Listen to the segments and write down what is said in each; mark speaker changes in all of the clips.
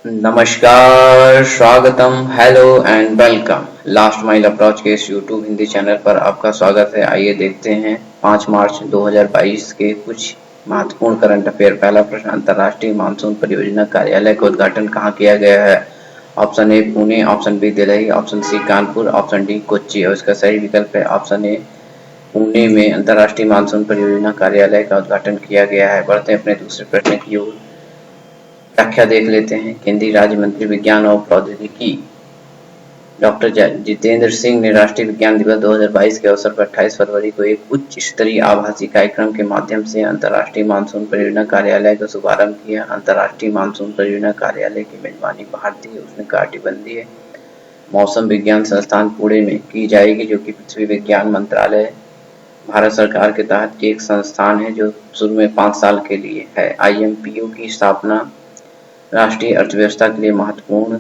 Speaker 1: नमस्कार, स्वागतम, hello and welcome. Last mile approach के इस यूट्यूब हिंदी चैनल पर आपका स्वागत है। आइए देखते हैं 5 मार्च 2022 के कुछ महत्वपूर्ण करंट अफेयर। पहला प्रश्न, अंतर्राष्ट्रीय मानसून परियोजना कार्यालय का उद्घाटन कहाँ किया गया है? Option A Pune, option B Delhi, option C Kanpur, option D Kochi. और इसका सही विकल्प है ऑप्शन ए पुणे में अंतर्राष्ट्रीय मानसून परियोजना कार्यालय का उद्घाटन किया गया है। बढ़ते हैं अपने दूसरे प्रश्न की ओर। व्याख्या देख लेते हैं। केंद्रीय राज्य मंत्री विज्ञान और प्रौद्योगिकी डॉक्टर जितेंद्र सिंह ने राष्ट्रीय विज्ञान दिवस 2022 के अवसर पर 28 फरवरी को एक उच्च स्तरीय आभासी कार्यक्रम के माध्यम से अंतर्राष्ट्रीय मानसून परियोजना कार्यालय का शुभारंभ किया। अंतर्राष्ट्रीय मानसून परियोजना कार्यालय की मेजबानी भारतीय उष्णकटिबंधीय मौसम विज्ञान संस्थान पुणे में की जाएगी, जो कि पृथ्वी विज्ञान मंत्रालय भारत सरकार के तहत एक संस्थान है जो शुरू में 5 साल के लिए है। IMPO की स्थापना राष्ट्रीय अर्थव्यवस्था के लिए महत्वपूर्ण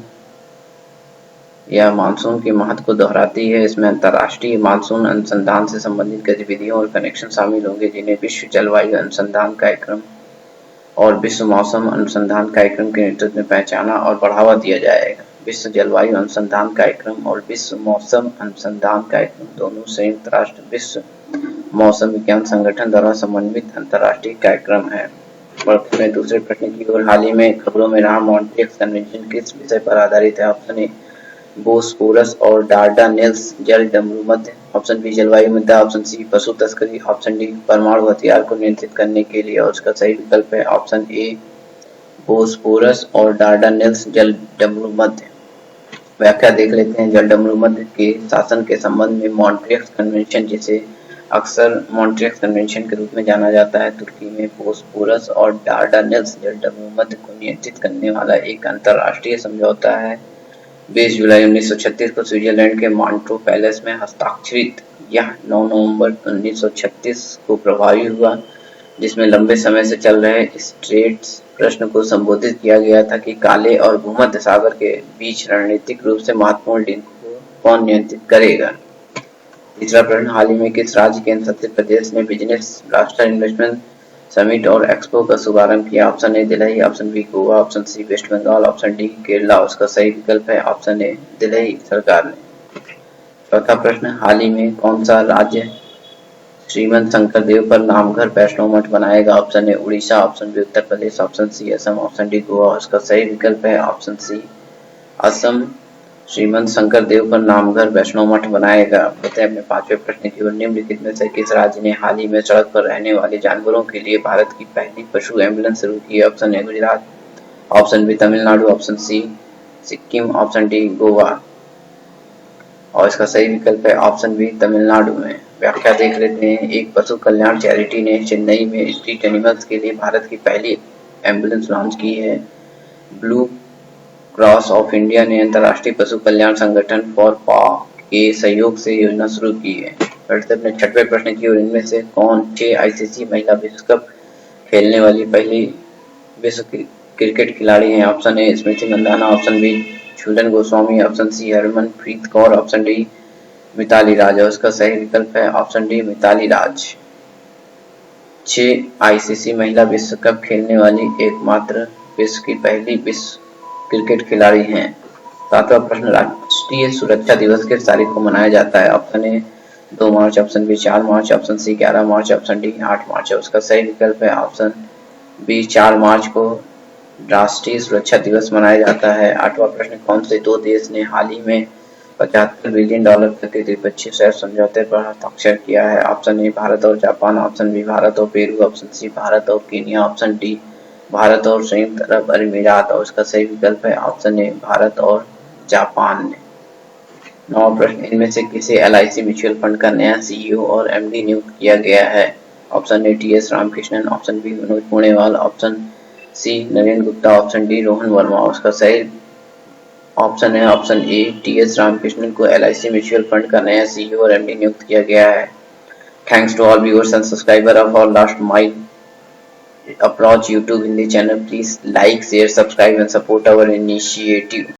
Speaker 1: या मानसून के महत्व को दोहराती है। इसमें अंतर्राष्ट्रीय मानसून अनुसंधान से संबंधित गतिविधियों और कनेक्शन शामिल होंगे, जिन्हें विश्व जलवायु अनुसंधान कार्यक्रम और विश्व मौसम अनुसंधान कार्यक्रम के नेतृत्व में पहचाना और बढ़ावा दिया जाएगा। विश्व जलवायु अनुसंधान कार्यक्रम और विश्व मौसम अनुसंधान कार्यक्रम दोनों संयुक्त राष्ट्र विश्व मौसम विज्ञान संगठन द्वारा समन्वित अंतर्राष्ट्रीय कार्यक्रम है। बढ़ते हैं दूसरे प्रश्न की ओर। हाल ही में खबरों में रहा मॉन्ट्रियल कन्वेंशन किस विषय पर आधारित है? ऑप्शन ए बोस्पोरस और डार्डानेल्स जल डमरूमध्य, ऑप्शन बी जलवायु मुद्दा, ऑप्शन सी पशु तस्करी, ऑप्शन डी परमाणु हथियार को नियंत्रित करने के लिए। और उसका सही विकल्प है ऑप्शन ए बोस्पोरस और डार्डानेल्स जल डमरूमध्य। व्याख्या देख लेते हैं। जल डमरूमध्य के शासन के संबंध में मॉन्ट्रियल कन्वेंशन, जिसे अक्सर मॉन्ट्रियल कन्वेंशन के रूप में जाना जाता है, तुर्की में बोस्पोरस और डार्डानेल्स जल डमरूमध्य को नियंत्रित करने वाला एक अंतरराष्ट्रीय समझौता है। 20 जुलाई 1936 को स्विट्जरलैंड के मॉन्ट्रो पैलेस में हस्ताक्षरित। यह 9 नवंबर 1936 को प्रभावी हुआ, जिसमें लंबे समय से चल रहे स्ट्रेट्स प्रश्न को संबोधित किया गया था कि काले और भूमध्य सागर के बीच रणनीतिक रूप से महत्वपूर्ण लिंक को कौन नियंत्रित करेगा। तीसरा प्रश्न, हाल ही में किस राज्य केंद्र शासित प्रदेश ने बिजनेस ब्लास्टर इन्वेस्टमेंट समिट और एक्सपो का शुभारंभ किया? Option A Delhi, option B Goa, option C West Bengal, option D Kerala. उसका सही विकल्प है ऑप्शन ए दिल्ली सरकार ने। चौथा प्रश्न, हाल ही में कौन सा राज्य श्रीमंत शंकर देव पर नामघर वैष्णो मठ बनाएगा? Option A Orissa, option B Uttar Pradesh, option C Assam, option D Goa. उसका सही विकल्प है ऑप्शन सी असम। श्रीमंत शंकर देव पर नामघर वैष्णो मठ बनाएगा। बताए अपने पांचवें प्रश्न की ओर। निम्नलिखित में से किस राज्य ने हाल ही में सड़क पर रहने वाले जानवरों के लिए भारत की पहली पशु एम्बुलेंस शुरू की है? Option A Gujarat, option B Tamil Nadu, option C Sikkim, option D Goa. और इसका सही विकल्प है ऑप्शन बी तमिलनाडु में। व्याख्या देख लेते हैं। एक पशु कल्याण चैरिटी ने चेन्नई में स्ट्रीट एनिमल्स के लिए भारत की पहली एम्बुलेंस लॉन्च की है। ब्लू क्रॉस ऑफ इंडिया ने अंतर्राष्ट्रीय पशु कल्याण संगठन फॉर पॉ के सहयोग से योजना शुरू की है। बढ़ते अपने छठवें प्रश्न की ओर। इनमें से कौन 6 ICC महिला विश्व कप खेलने वाली पहली विश्व क्रिकेट खिलाड़ी हैं? Option A Smriti Mandhana, option B Jhulan Goswami, option C Harmanpreet Kaur, option D Mithali Raj. और उसका सही विकल्प है option D Mithali Raj. 6 ICC महिला विश्व कप खेलने वाली एकमात्र विश्व की पहली विश्व क्रिकेट खिलाड़ी हैं। सातवां प्रश्न, राष्ट्रीय सुरक्षा दिवस किस तारीख को मनाया जाता है? ऑप्शन ए 2 मार्च, ऑप्शन बी 4 मार्च, ऑप्शन सी 11 मार्च, ऑप्शन डी 8 मार्च। है उसका सही विकल्प है ऑप्शन बी 4 मार्च को राष्ट्रीय सुरक्षा दिवस मनाया जाता है। आठवां प्रश्न, कौन से 2 देश ने हाल ही में $75 बिलियन के द्विपक्षीय शेयर समझौते पर हस्ताक्षर किया है? ऑप्शन ए भारत और जापान, ऑप्शन बी भारत और पेरू, ऑप्शन सी भारत और केन्या, ऑप्शन डी भारत और संयुक्त अरब अमीरात। और उसका सही विकल्प है ऑप्शन ए भारत और जापान ने। 9वां प्रश्न, इनमें से किसे LIC म्यूचुअल फंड का नया CEO और MD नियुक्त किया गया है? Option A TS Ramakrishnan, option B Manoj Punewal, option C Narendra Gupta, option D Rohan Verma. उसका सही ऑप्शन है ऑप्शन ए TS रामकृष्णन को LIC म्यूचुअल फंड का नया CEO और MD नियुक्त किया गया है। Thanks to all viewers and subscriber of our last mile approach YouTube Hindi channel. Please like, share, subscribe and support our initiative.